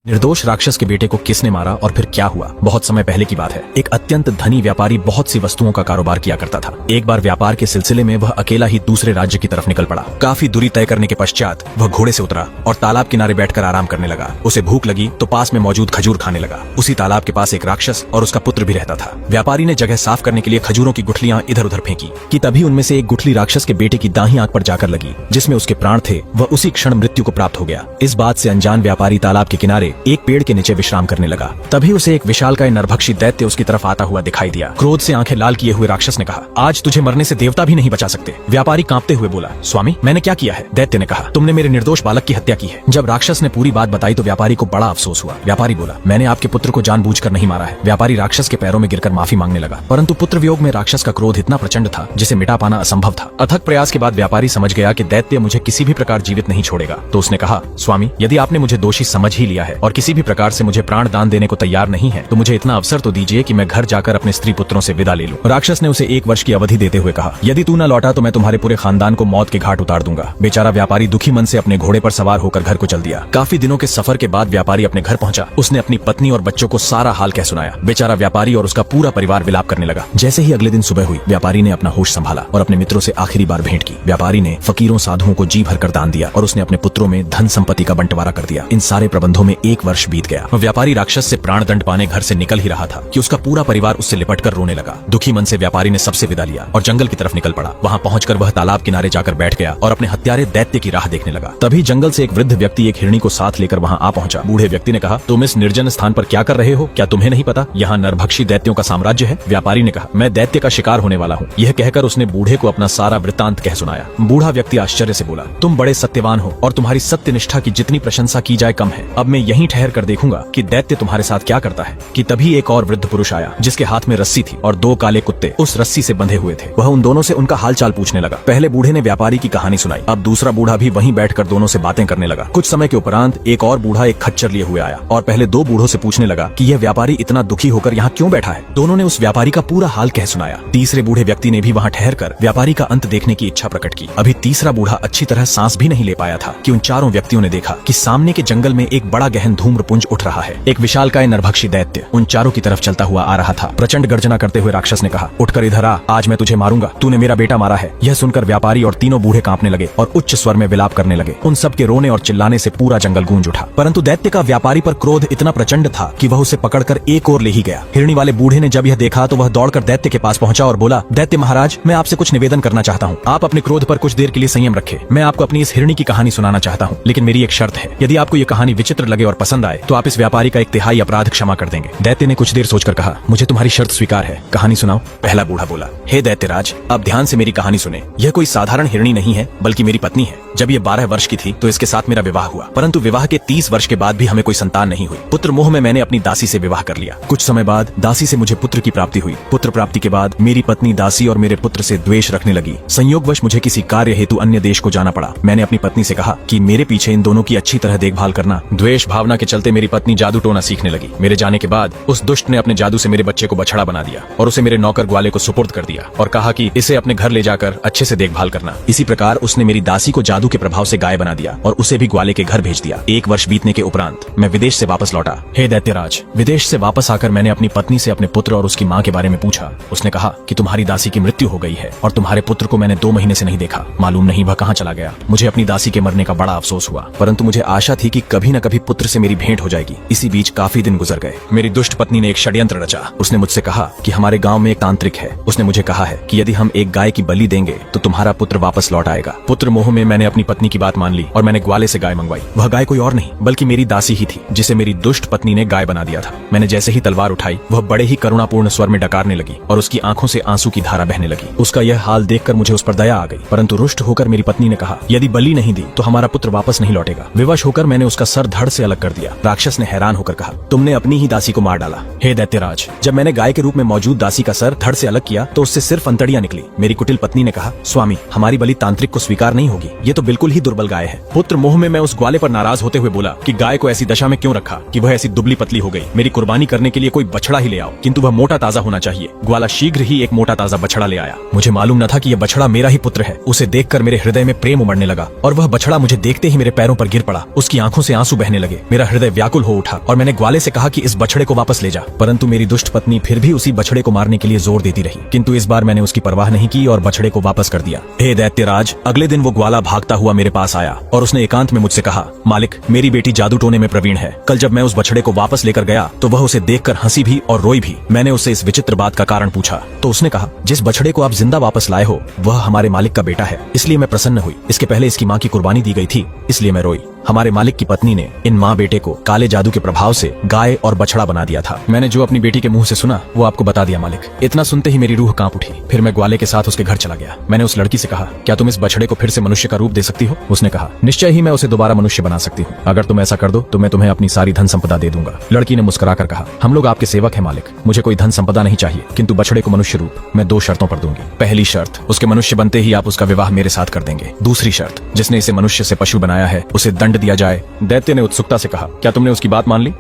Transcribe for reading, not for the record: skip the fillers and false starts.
निर्दोष राक्षस के बेटे को किसने मारा और फिर क्या हुआ? बहुत समय पहले की बात है। एक अत्यंत धनी व्यापारी बहुत सी वस्तुओं का कारोबार किया करता था। एक बार व्यापार के सिलसिले में वह अकेला ही दूसरे राज्य की तरफ निकल पड़ा। काफी दूरी तय करने के पश्चात वह घोड़े से उतरा और तालाब किनारे बैठकर आराम करने लगा। उसे भूख लगी तो पास में मौजूद खजूर खाने लगा। उसी तालाब के पास एक राक्षस और उसका पुत्र भी रहता था। व्यापारी ने जगह साफ करने के लिए खजूरों की गुठलियां इधर उधर फेंकी कि तभी उनमें से एक गुठली राक्षस के बेटे की दाहिनी आंख पर जाकर लगी, जिसमें उसके प्राण थे। वह उसी क्षण मृत्यु को प्राप्त हो गया। इस बात से अनजान व्यापारी तालाब के किनारे एक पेड़ के नीचे विश्राम करने लगा। तभी उसे एक विशालकाय नरभक्षी दैत्य उसकी तरफ आता हुआ दिखाई दिया। क्रोध से आंखें लाल किए हुए राक्षस ने कहा, आज तुझे मरने से देवता भी नहीं बचा सकते। व्यापारी कांपते हुए बोला, स्वामी मैंने क्या किया है? दैत्य ने कहा, तुमने मेरे निर्दोष बालक की हत्या की है। जब राक्षस ने पूरी बात बताई तो व्यापारी को बड़ा अफसोस हुआ। व्यापारी बोला, मैंने आपके पुत्र को जानबूझकर नहीं मारा है। व्यापारी राक्षस के पैरों में गिरकर माफी मांगने लगा, परंतु पुत्र वियोग में राक्षस का क्रोध इतना प्रचंड था जिसे मिटा पाना असंभव था। अथक प्रयास के बाद व्यापारी समझ गया कि दैत्य मुझे किसी भी प्रकार जीवित नहीं छोड़ेगा। तो उसने कहा, स्वामी यदि आपने मुझे दोषी समझ ही लिया है और किसी भी प्रकार से मुझे प्राण दान देने को तैयार नहीं है, तो मुझे इतना अवसर तो दीजिए कि मैं घर जाकर अपने स्त्री पुत्रों से विदा ले लूं। राक्षस ने उसे 1 वर्ष की अवधि देते हुए कहा, यदि तू न लौटा तो मैं तुम्हारे पूरे खानदान को मौत के घाट उतार दूंगा। बेचारा व्यापारी दुखी मन से अपने घोड़े पर सवार होकर घर को चल दिया। काफी दिनों के सफर के बाद व्यापारी अपने घर पहुंचा। उसने अपनी पत्नी और बच्चों को सारा हाल कह सुनाया। बेचारा व्यापारी और उसका पूरा परिवार विलाप करने लगा। जैसे ही अगले दिन सुबह हुई, व्यापारी ने अपना होश संभाला और अपने मित्रों से आखिरी बार भेंट की। व्यापारी ने फकीरों साधुओं को जी भरकर दान दिया और उसने अपने पुत्रों में धन संपत्ति का बंटवारा कर दिया। इन सारे प्रबंधों में 1 वर्ष बीत गया। व्यापारी राक्षस से प्राण दंड पाने घर से निकल ही रहा था कि उसका पूरा परिवार उससे लिपटकर रोने लगा। दुखी मन से व्यापारी ने सबसे विदा लिया और जंगल की तरफ निकल पड़ा। वहां पहुंचकर वह तालाब किनारे जाकर बैठ गया और अपने हत्यारे दैत्य की राह देखने लगा। तभी जंगल से एक वृद्ध व्यक्ति एक हिरणी को साथ लेकर वहां आ पहुंचा। बूढ़े व्यक्ति ने कहा, तुम इस निर्जन स्थान पर क्या कर रहे हो? क्या तुम्हें नहीं पता यहाँ नरभक्षी दैत्यों का साम्राज्य है? व्यापारी ने कहा, मैं दैत्य का शिकार होने वाला हूँ। यह कहकर उसने बूढ़े को अपना सारा वृत्तांत कह सुनाया। बूढ़ा व्यक्ति आश्चर्य से बोला, तुम बड़े सत्यवान हो और तुम्हारी सत्यनिष्ठा की जितनी प्रशंसा की जाए कम है। अब मैं यहीं ठहर कर देखूंगा कि दैत्य तुम्हारे साथ क्या करता है। कि तभी एक और वृद्ध पुरुष आया जिसके हाथ में रस्सी थी और 2 काले कुत्ते उस रस्सी से बंधे हुए थे। वह उन दोनों से उनका हालचाल पूछने लगा। पहले बूढ़े ने व्यापारी की कहानी सुनाई। अब दूसरा बूढ़ा भी वहीं बैठकर दोनों से बातें करने लगा। कुछ समय के उपरांत एक और बूढ़ा एक खच्चर लिए हुए आया और पहले 2 बूढ़ों से पूछने लगा कि यह व्यापारी इतना दुखी होकर यहाँ क्यों बैठा है। दोनों ने उस व्यापारी का पूरा हाल कह सुनाया। तीसरे बूढ़े व्यक्ति ने भी वहाँ ठहरकर व्यापारी का अंत देखने की इच्छा प्रकट की। अभी तीसरा बूढ़ा अच्छी तरह सांस भी नहीं ले पाया था कि उन चारों व्यक्तियों ने देखा कि सामने के जंगल में एक बड़ा गहन धूम्रपुंज उठ रहा है। एक विशालकाय नरभक्षी दैत्य उन चारों की तरफ चलता हुआ आ रहा था। प्रचंड गर्जना करते हुए राक्षस ने कहा, उठकर इधर आ, आज मैं तुझे मारूंगा। तूने मेरा बेटा मारा है। यह सुनकर व्यापारी और तीनों बूढ़े कांपने लगे और उच्च स्वर में विलाप करने लगे। उन सब के रोने और चिल्लाने से पूरा जंगल गूंज उठा। परंतु दैत्य का व्यापारी पर क्रोध इतना प्रचंड था कि वह उसे पकड़कर एक ओर ले ही गया। हिरणी वाले बूढ़े ने जब यह देखा तो वह दौड़कर दैत्य के पास पहुंचा और बोला, दैत्य महाराज, मैं आपसे कुछ निवेदन करना चाहता हूँ। आप अपने क्रोध पर कुछ देर के लिए संयम रखें। मैं आपको अपनी इस हिरणी की कहानी सुनाना चाहता हूँ, लेकिन मेरी एक शर्त है। यदि आपको ये कहानी विचित्र लगे और पसंद आए तो आप इस व्यापारी का 1/3 अपराध क्षमा कर देंगे। दैत्य ने कुछ देर सोचकर कहा, मुझे तुम्हारी शर्त स्वीकार है, कहानी सुनाओ। पहला बूढ़ा बोला, हे दैत्यराज, अब ध्यान से मेरी कहानी सुने। यह कोई साधारण हिरणी नहीं है, बल्कि मेरी पत्नी है। जब ये 12 वर्ष की थी तो इसके साथ मेरा विवाह हुआ, परंतु विवाह के 30 वर्ष के बाद भी हमें कोई संतान नहीं हुई। पुत्र मोह में मैंने अपनी दासी से विवाह कर लिया। कुछ समय बाद दासी से मुझे पुत्र की प्राप्ति हुई। पुत्र प्राप्ति के बाद मेरी पत्नी दासी और मेरे पुत्र से द्वेष रखने लगी। संयोगवश मुझे किसी कार्य हेतु अन्य देश को जाना पड़ा। मैंने अपनी पत्नी से कहा कि मेरे पीछे इन दोनों की अच्छी तरह देखभाल करना। द्वेष भावना के चलते मेरी पत्नी जादू टोना सीखने लगी। मेरे जाने के बाद उस दुष्ट ने अपने जादू से मेरे बच्चे को बछड़ा बना दिया और उसे मेरे नौकर ग्वाले को सुपुर्द कर दिया और कहा कि इसे अपने घर ले जाकर अच्छे से देखभाल करना। इसी प्रकार उसने मेरी दासी को जादू के प्रभाव से गाय बना दिया और उसे भी ग्वाले के घर भेज दिया। 1 वर्ष बीतने के उपरांत मैं विदेश से वापस लौटा। हे दैत्यराज, विदेश से वापस आकर मैंने अपनी पत्नी से अपने पुत्र और उसकी माँ के बारे में पूछा। उसने कहा कि तुम्हारी दासी की मृत्यु हो गई है और तुम्हारे पुत्र को मैंने 2 महीने से नहीं देखा। मालूम नहीं वह कहाँ चला गया। मुझे अपनी दासी के मरने का बड़ा अफसोस हुआ, परंतु मुझे आशा थी कि कभी न कभी पुत्र से मेरी भेंट हो जाएगी। इसी बीच काफी दिन गुजर गए। मेरी दुष्ट पत्नी ने एक षड्यंत्र रचा। उसने मुझसे कहा कि हमारे गाँव में एक तांत्रिक है। उसने मुझे कहा है कि यदि हम एक गाय की बलि देंगे तो तुम्हारा पुत्र वापस लौट आएगा। पुत्र मोह में मैंने अपनी पत्नी की बात मान ली और मैंने ग्वाले से गाय मंगवाई। वह गाय कोई और नहीं बल्कि मेरी दासी ही थी, जिसे मेरी दुष्ट पत्नी ने गाय बना दिया था। मैंने जैसे ही तलवार उठाई, वह बड़े ही करुणापूर्ण स्वर में डकारने लगी और उसकी आंखों से आंसू की धारा बहने लगी। उसका यह हाल देखकर मुझे उस पर दया आ गई, परंतु रुष्ट होकर मेरी पत्नी ने कहा, यदि बलि नहीं दी तो हमारा पुत्र वापस नहीं लौटेगा। विवश होकर मैंने उसका सर धड़ से अलग कर दिया। राक्षस ने हैरान होकर कहा, तुमने अपनी ही दासी को मार डाला। हे दैत्यराज, जब मैंने गाय के रूप में मौजूद दासी का सर धड़ से अलग किया तो उससे सिर्फ अंतड़ियां निकली। मेरी कुटिल पत्नी ने कहा, स्वामी, हमारी बलि तांत्रिक को स्वीकार नहीं होगी। ये तो बिल्कुल ही दुर्बल गाय है। पुत्र मोह में मैं उस ग्वाले पर नाराज होते हुए बोला कि गाय को ऐसी दशा में क्यों रखा कि वह ऐसी दुबली पतली हो गई। मेरी कुर्बानी करने के लिए कोई बछड़ा ही ले आओ, किंतु वह मोटा ताजा होना चाहिए। ग्वाला शीघ्र ही एक मोटा ताजा बछड़ा ले आया। मुझे मालूम न था कि यह बछड़ा मेरा ही पुत्र है। उसे देखकर मेरे हृदय में प्रेम उमड़ने लगा और वह बछड़ा मुझे देखते ही मेरे पैरों पर गिर पड़ा। उसकी आंखों से आंसू बहने लगे। मेरा हृदय व्याकुल हो उठा और मैंने ग्वाले से कहा कि इस बछड़े को वापस ले जा, परंतु मेरी दुष्ट पत्नी फिर भी उसी बछड़े को मारने के लिए जोर देती रही। किंतु इस बार मैंने उसकी परवाह नहीं की और बछड़े को वापस कर दिया। हे दैत्यराज, अगले दिन वो ग्वाला भागता हुआ मेरे पास आया और उसने एकांत में मुझसे कहा, मालिक, मेरी बेटी जादू टोने में प्रवीण है। कल जब मैं उस बछड़े को वापस लेकर गया तो वह उसे देखकर हंसी भी और रोई भी। मैंने उससे इस विचित्र बात का कारण पूछा तो उसने कहा, जिस बछड़े को आप जिंदा वापस लाए हो वह हमारे मालिक का बेटा है, इसलिए मैं प्रसन्न हुई। इसके पहले इसकी माँ की कुर्बानी दी गई थी, इसलिए मैं रोई। हमारे मालिक की पत्नी ने इन माँ बेटे को काले जादू के प्रभाव से गाय और बछड़ा बना दिया था। मैंने जो अपनी बेटी के मुंह से सुना वो आपको बता दिया मालिक। इतना सुनते ही मेरी रूह कांप उठी। फिर मैं ग्वाले के साथ उसके घर चला गया। मैंने उस लड़की से कहा, क्या तुम इस बछड़े को फिर से मनुष्य का रूप दे सकती हो? उसने कहा, निश्चय ही मैं उसे दोबारा मनुष्य बना सकती हूँ। अगर तुम ऐसा कर दो तो मैं तुम्हें अपनी सारी धन संपदा दे दूंगा। लड़की ने मुस्कुराकर कहा, हम लोग आपके सेवक हैं मालिक, मुझे कोई धन संपदा नहीं चाहिए, किंतु बछड़े को मनुष्य रूप मैं 2 शर्तों पर दूंगी। पहली शर्त, उसके मनुष्य बनते ही आप उसका विवाह मेरे साथ कर देंगे। दूसरी शर्त, जिसने इसे मनुष्य से पशु बनाया है उसे दंड दिया जाए। दैत्य ने उत्सुकता से कहा, क्या तुमने उसकी बात मान ली?